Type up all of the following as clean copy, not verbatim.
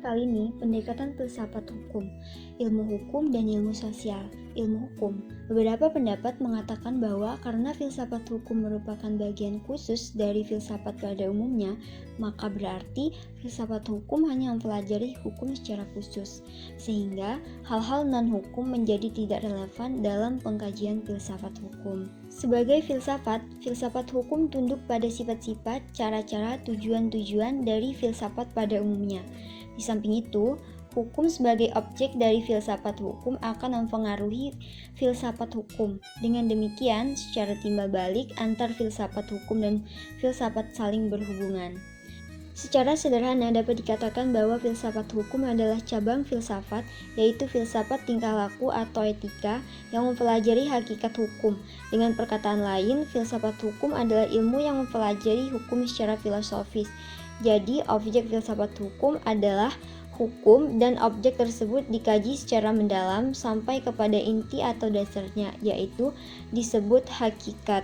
kali ini pendekatan filsafat hukum, ilmu hukum dan ilmu sosial. Ilmu hukum, beberapa pendapat mengatakan bahwa karena filsafat hukum merupakan bagian khusus dari filsafat pada umumnya, maka berarti filsafat hukum hanya mempelajari hukum secara khusus, sehingga hal-hal non-hukum menjadi tidak relevan dalam pengkajian filsafat hukum. Sebagai filsafat hukum tunduk pada sifat-sifat, cara-cara, tujuan-tujuan dari filsafat pada umumnya. Di samping itu, hukum sebagai objek dari filsafat hukum akan mempengaruhi filsafat hukum. Dengan demikian, secara timbal balik antar filsafat hukum dan filsafat saling berhubungan. Secara sederhana dapat dikatakan bahwa filsafat hukum adalah cabang filsafat, yaitu filsafat tingkah laku atau etika yang mempelajari hakikat hukum. Dengan perkataan lain, filsafat hukum adalah ilmu yang mempelajari hukum secara filosofis. Jadi, objek filsafat hukum adalah hukum dan objek tersebut dikaji secara mendalam sampai kepada inti atau dasarnya, yaitu disebut hakikat.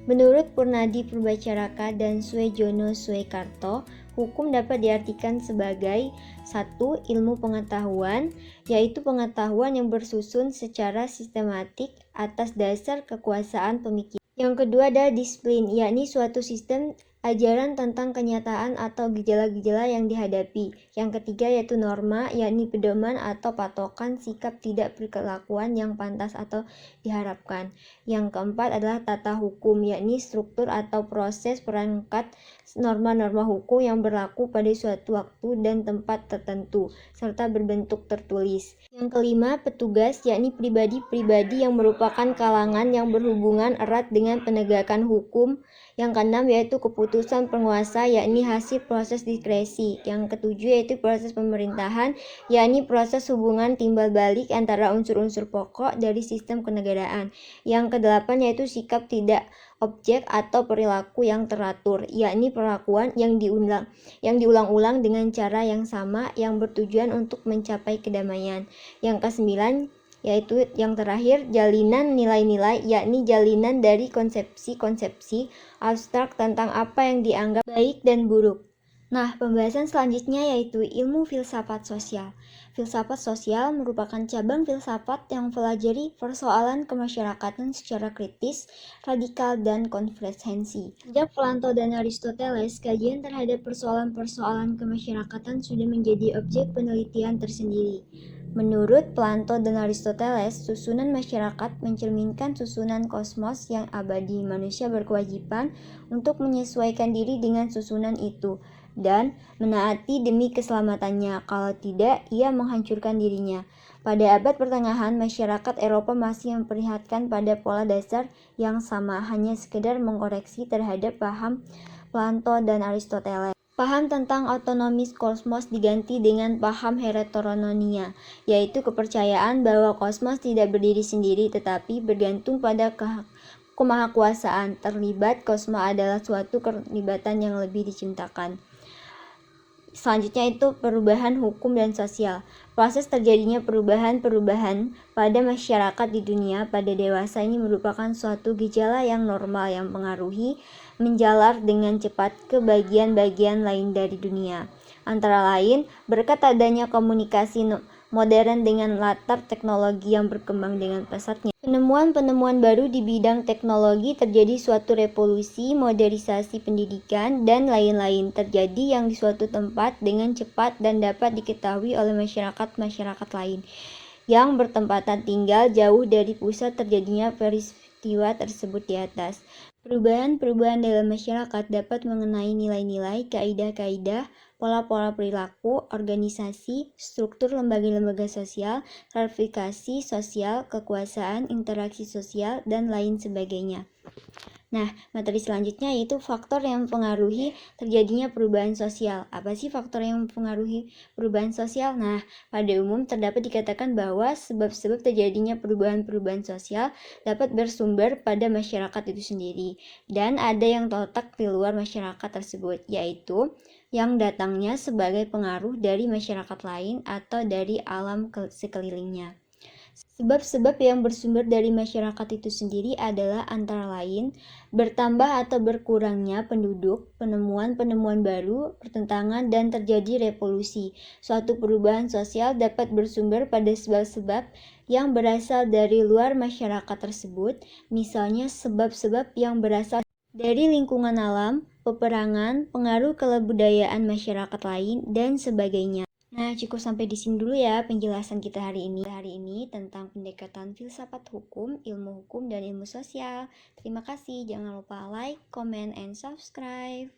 Menurut Purnadi Purbacaraka dan Suejono Suekarto, hukum dapat diartikan sebagai 1. Ilmu pengetahuan, yaitu pengetahuan yang bersusun secara sistematik atas dasar kekuasaan pemikiran. Yang kedua adalah disiplin, yakni suatu sistem ajaran tentang kenyataan atau gejala-gejala yang dihadapi. Yang ketiga yaitu norma, yakni pedoman atau patokan sikap tidak berkelakuan yang pantas atau diharapkan. Yang keempat adalah tata hukum, yakni struktur atau proses perangkat norma-norma hukum yang berlaku pada suatu waktu dan tempat tertentu, serta berbentuk tertulis. Yang kelima, petugas, yakni pribadi-pribadi yang merupakan kalangan yang berhubungan erat dengan penegakan hukum. Yang keenam yaitu keputusan penguasa, yakni hasil proses diskresi. Yang ketujuh yaitu proses pemerintahan, yakni proses hubungan timbal balik antara unsur-unsur pokok dari sistem kenegaraan. Yang kedelapan yaitu sikap tidak objek atau perilaku yang teratur, yakni perlakuan yang diulang-ulang dengan cara yang sama yang bertujuan untuk mencapai kedamaian. Yang kesembilan yaitu yang terakhir jalinan nilai-nilai, yakni jalinan dari konsepsi-konsepsi abstrak tentang apa yang dianggap baik dan buruk. Nah, pembahasan selanjutnya yaitu ilmu filsafat sosial. Filsafat sosial merupakan cabang filsafat yang mempelajari persoalan kemasyarakatan secara kritis, radikal, dan komprehensi. Sejak Plato dan Aristoteles, kajian terhadap persoalan-persoalan kemasyarakatan sudah menjadi objek penelitian tersendiri. Menurut Plato dan Aristoteles, susunan masyarakat mencerminkan susunan kosmos yang abadi. Manusia berkewajiban untuk menyesuaikan diri dengan susunan itu dan menaati demi keselamatannya. Kalau tidak, ia menghancurkan dirinya. Pada abad pertengahan, masyarakat Eropa masih memperlihatkan pada pola dasar yang sama, hanya sekedar mengkoreksi terhadap paham Plato dan Aristoteles. Paham tentang otonomis kosmos diganti dengan paham heteronomia, yaitu kepercayaan bahwa kosmos tidak berdiri sendiri tetapi bergantung pada kemahakuasaan. Terlibat kosmos adalah suatu keterlibatan yang lebih dicintakan. Selanjutnya itu perubahan hukum dan sosial. Proses terjadinya perubahan-perubahan pada masyarakat di dunia pada dewasa ini merupakan suatu gejala yang normal yang menjalar dengan cepat ke bagian-bagian lain dari dunia. Antara lain, berkat adanya komunikasi modern dengan latar teknologi yang berkembang dengan pesatnya. Penemuan-penemuan baru di bidang teknologi terjadi suatu revolusi, modernisasi pendidikan, dan lain-lain terjadi yang di suatu tempat dengan cepat dan dapat diketahui oleh masyarakat lain yang bertempatan tinggal jauh dari pusat terjadinya peristiwa tersebut di atas. Perubahan-perubahan dalam masyarakat dapat mengenai nilai-nilai, kaidah-kaidah, pola-pola perilaku, organisasi, struktur lembaga-lembaga sosial, klasifikasi sosial, kekuasaan, interaksi sosial, dan lain sebagainya. Nah, materi selanjutnya yaitu faktor yang mempengaruhi terjadinya perubahan sosial. Apa sih faktor yang mempengaruhi perubahan sosial? Nah, pada umum terdapat dikatakan bahwa sebab-sebab terjadinya perubahan-perubahan sosial dapat bersumber pada masyarakat itu sendiri. Dan ada yang terletak di luar masyarakat tersebut, yaitu yang datangnya sebagai pengaruh dari masyarakat lain atau dari alam sekelilingnya. Sebab-sebab yang bersumber dari masyarakat itu sendiri adalah antara lain bertambah atau berkurangnya penduduk, penemuan-penemuan baru, pertentangan, dan terjadi revolusi. Suatu perubahan sosial dapat bersumber pada sebab-sebab yang berasal dari luar masyarakat tersebut, misalnya sebab-sebab yang berasal dari lingkungan alam, peperangan, pengaruh kebudayaan masyarakat lain, dan sebagainya. Nah, cukup sampai di sini dulu ya penjelasan kita hari ini tentang pendekatan filsafat hukum, ilmu hukum, dan ilmu sosial. Terima kasih. Jangan lupa like, comment, and subscribe.